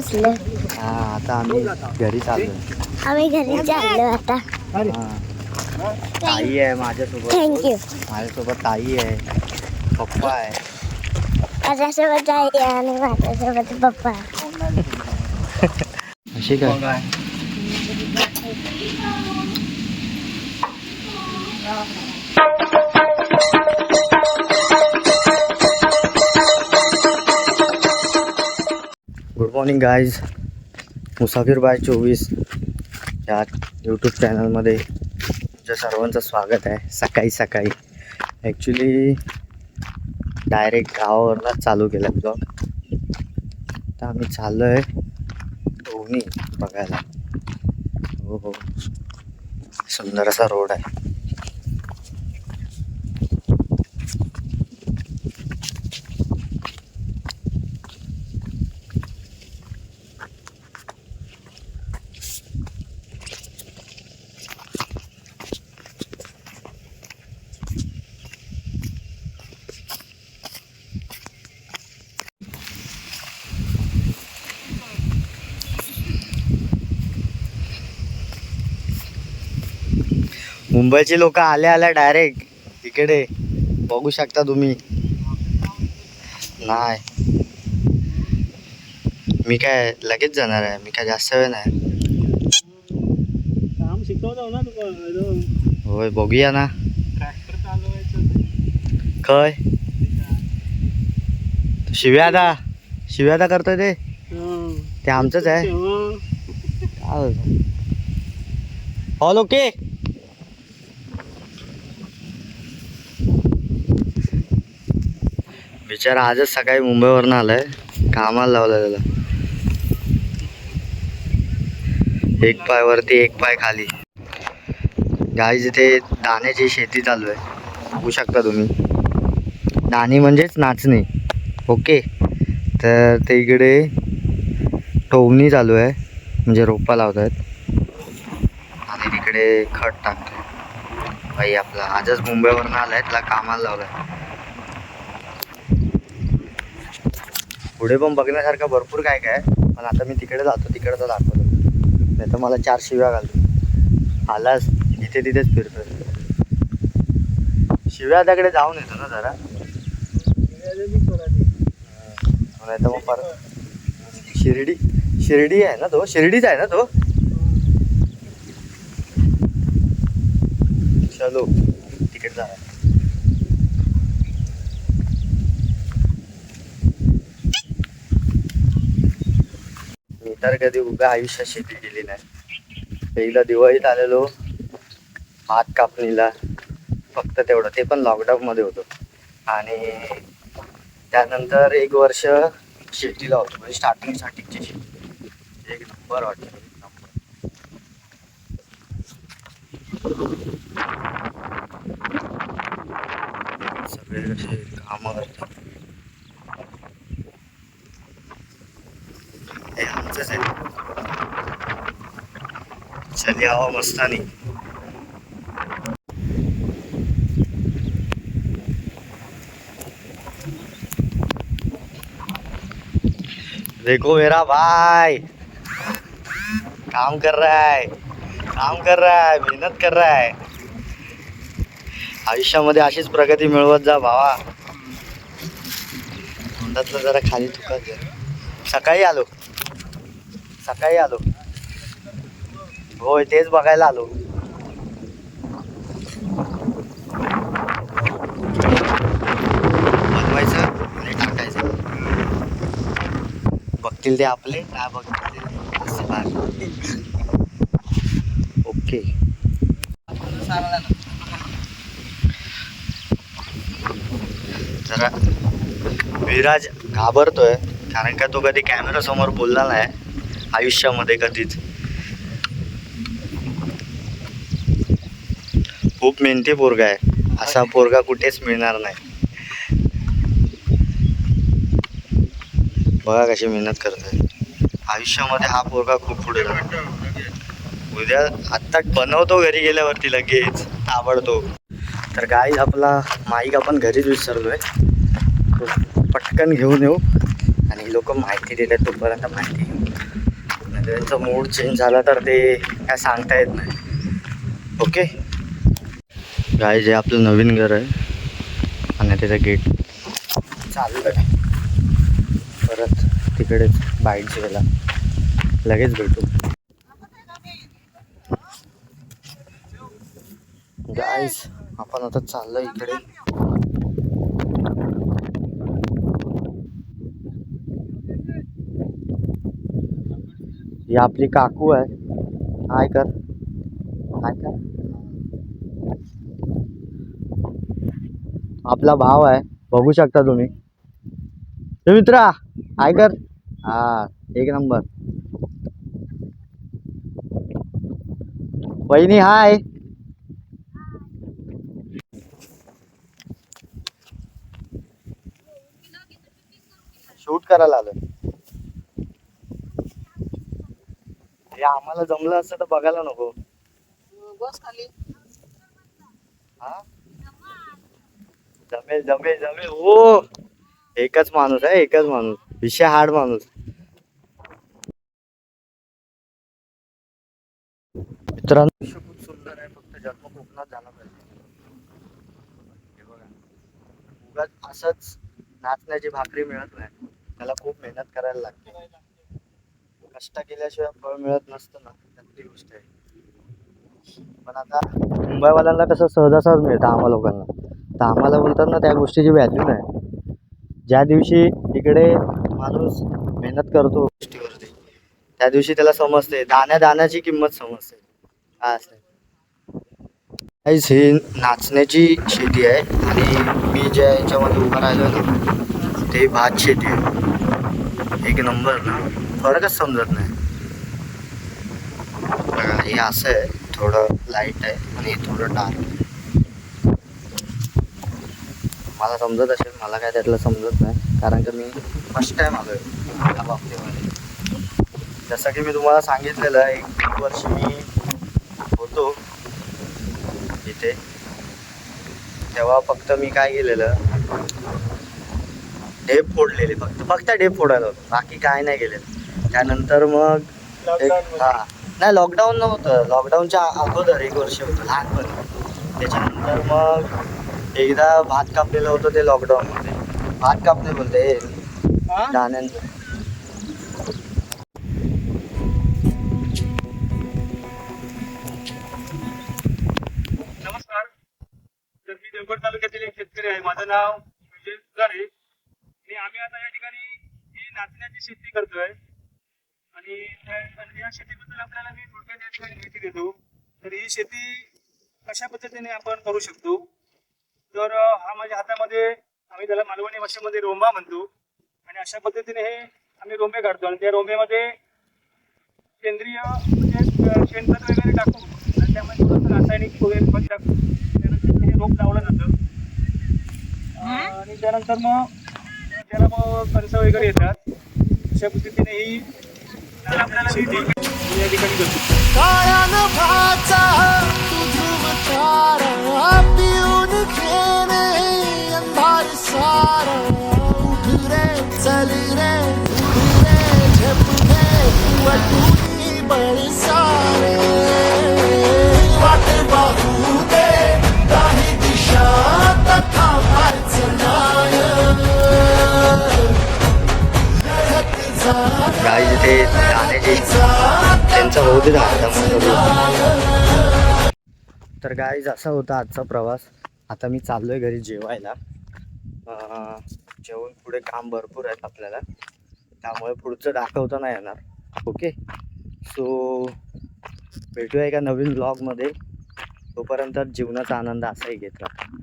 बसलो. हा आता आम्ही घरी चाललो. आम्ही घरी चाललो आता. ताई आहे माझ्यासोबत. थँक्यू. माझ्यासोबत ताई आहे, पप्पा आहे. माझ्यासोबत आई आणि माझ्यासोबत पप्पा. अशी काय गुड मॉर्निंग गाईज. मुसाफिर बाय 24 या यूट्यूब चॅनलमध्ये तुमच्या सर्वांचं स्वागत आहे. सकाळी सकाळी ॲक्च्युली डायरेक्ट गावावरनंच चालू केला ब्लॉग. आता आम्ही चाललो आहे धोनी बघायला. हो हो, सुंदर असा रोड आहे. मुंबईची लोक आल्या डायरेक्ट इकडे बघू शकता तुम्ही. नाही मी काय लगेच जाणार आहे, मी काय जास्त वेळ नाही. काम शिकवतो ना तुला. होय बघूया ना. काय शिव्यादा करतोय ते आमचंच आहे. All okay. बिचारा आजच सकाळी मुंबईवरनं आलाय, कामाला लावलं त्याला. एक पाय वरती एक पाय खाली. गाईज इथे दाण्याची शेती चालू आहे, बघू शकता तुम्ही. दाणे म्हणजेच नाचणी. ओके, तर ते इकडे टोवणी चालू आहे, म्हणजे रोपा लावत आहेत आणि तिकडे खत टाकतोय बाई आपला. आजच मुंबईवरनं आलाय, त्याला कामाला लावलाय. पुढे पण बघण्यासारखं भरपूर काय काय, पण आता मी तिकडे जातो, तिकडचं दाखवतो. नाही तर मला 4 शिव्या घालतो. आलास इथे तिथेच फिरतो. शिव्या त्याकडे जाऊन येतो ना जरा, नाही तर मग परत शिर्डी आहे ना तो, शिर्डीच आहे ना तो. चलो तिकडे जा. मी तर कधी उगा आयुष्यात शेती केली नाही. एकदा दिवाळीत आलेलो भात कापणीला, फक्त तेवढं, ते पण लॉकडाऊन मध्ये होतो. आणि त्यानंतर 1 वर्ष शेतीला होतो, म्हणजे स्टार्टिंगची शेती. एक नंबर वाटतं, एक नंबर. सगळे कसे कामं करतात. हे आमचंच आहे. चल यावं मस्तानी. देखो मेरा भाई काम कर रहा है, मेहनत कर रहा है. आयुष्यामध्ये अशीच प्रगती मिळवत जा भावा. तोंडातलं जरा खाली थुकत जा. सकाळी आलो होय, तेच बघायला आलो. बनवायचं आणि टाकायचं. बघतील ते आपले, काय बघतील ते. ओके. जरा विराज घाबरतोय, कारण का तो कधी कॅमेरा समोर बोलला नाही आयुष्यामध्ये कधीच. खूप मेहनती पोरगा आहे, असा पोरगा कुठेच मिळणार नाही. बघा कशी मेहनत करतोय. आयुष्यामध्ये हा पोरगा खूप पुढे जातो. उद्या आत्ता बनवतो, घरी गेल्यावरती लगेच आवडतो. तर गाईज आपला माईक आपण घरीच विसरलोय, पटकन घेऊन येऊ आणि लोक माहिती देतात, तोपर्यंत माहिती घेऊ. त्यांचा मूड चेंज झाला तर ते काय सांगता येत नाही. ओके गाईज, हे आपलं नवीन घर आहे आणि त्याचं गेट चालू आहे. परत तिकडेच बाईट जेवायला लगेच भेटू. गाईज आपण आता चाललो इकडे. ही आपली काकू आहे. हाय कर, हाय कर. आपला भाव आहे, बघू शकता तुम्ही. हे मित्रा हाय कर. हा, एक नंबर. वहिनी हाय. शूट करायला आलोय. हे आम्हाला जमलं असतं तर बघायला नको. बस खाली. हा, जमेल जमेल जमेल. हो, एकच माणूस आहे, एकच माणूस. विषय हार्ड माणूस. मित्रांनो, विषय खूप सुंदर आहे. फक्त जन्म कोकणात झाला पाहिजे. हे बघा, उगाच असंच नाचण्याची भाकरी मिळत नाही. त्याला खूप मेहनत करायला लागते. कष्ट केल्याशिवाय फळ मिळत नसतं ना, त्यातली गोष्ट आहे. पण आता मुंबईवाल्यांना कसं सहजासहज मिळतं आम्हा लोकांना, तर आम्हाला बोलतात ना त्या गोष्टीची व्हॅल्यू नाही. ज्या दिवशी इकडे माणूस मेहनत करतो गोष्टीवरती, त्या दिवशी त्याला समजते, दाण्या दाण्याची किंमत समजते. काय असते ही नाचण्याची शेती आहे आणि मी ज्या याच्यामध्ये उभा राहिलो ना ते भात शेती आहे. एक नंबर ना, फरकच समजत नाही. बघा, हे असं आहे, थोडं लाईट आहे आणि थोडं डार्क आहे. मला समजत असेल, मला काय त्यातलं समजत नाही, कारण की मी फर्स्ट टाइम आलो आहे या बाबतीमध्ये. जसं की मी तुम्हाला सांगितलेलं, एक वर्ष मी होतो इथे, तेव्हा फक्त मी काय केलेलं, ढेप फोडलेले. फक्त ढेप फोडायला होतं, बाकी काय नाही केलेलं. त्यानंतर मग हां, नाही लॉकडाऊन नव्हतं, लॉकडाऊनच्या अगोदर एक वर्ष होतं लहानपणी. त्याच्यानंतर मग एकदा भात कापलेलं होतं ते लॉकडाऊनमध्ये. भात कापणे बोलते दाण्यांचं. नमस्कार. तर मी देवगड तालुक्यातील एक शेतकरी आहे. माझं नाव विजय गारे आणि आम्ही आता या ठिकाणी ही नाचण्याची शेती करतोय. आणि या शेतीबद्दल आपल्याला मी थोडक्यात या ठिकाणी माहिती देतो. तर ही शेती कशा पद्धतीने आपण करू शकतो, तर हा माझ्या हातामध्ये, आम्ही त्याला मालवणी भाषेमध्ये रोंबा म्हणतो. आणि अशा पद्धतीने हे आम्ही रोंबे काढतो आणि त्या रोंब्यामध्ये सेंद्रिय म्हणजे शेणखत वगैरे टाकून आणि त्यामध्ये थोडंसं रासायनिक वगैरे खत टाकून त्यानंतर हे रोप लावलं जातं. आणि त्यानंतर मग त्याला मग कणसं वगैरे येतात. अशा पद्धतीने ही आपल्याला शेती या ठिकाणी करतो. काळ्या नभाचा तू ध्रुवतारा पिऊन घेणे अंधार सारा. उठ रे चल रे उठ रे झेप घे वटुनी बळसारे. वाट पाहू दे काही दिशा तथा मार्च नाय. गाई जिथे दाण्याची त्यांचा होऊ दे तर गाईज असा होता आजचा प्रवास. आता मी चाललोय घरी जेवायला. जेवण पुढे काम भरपूर आहेत आपल्याला, त्यामुळे पुढचं दाखवता नाही येणार. ओके, सो भेटूया एका नवीन ब्लॉगमध्ये. तोपर्यंत जीवनाचा आनंद असाही घेत राहा.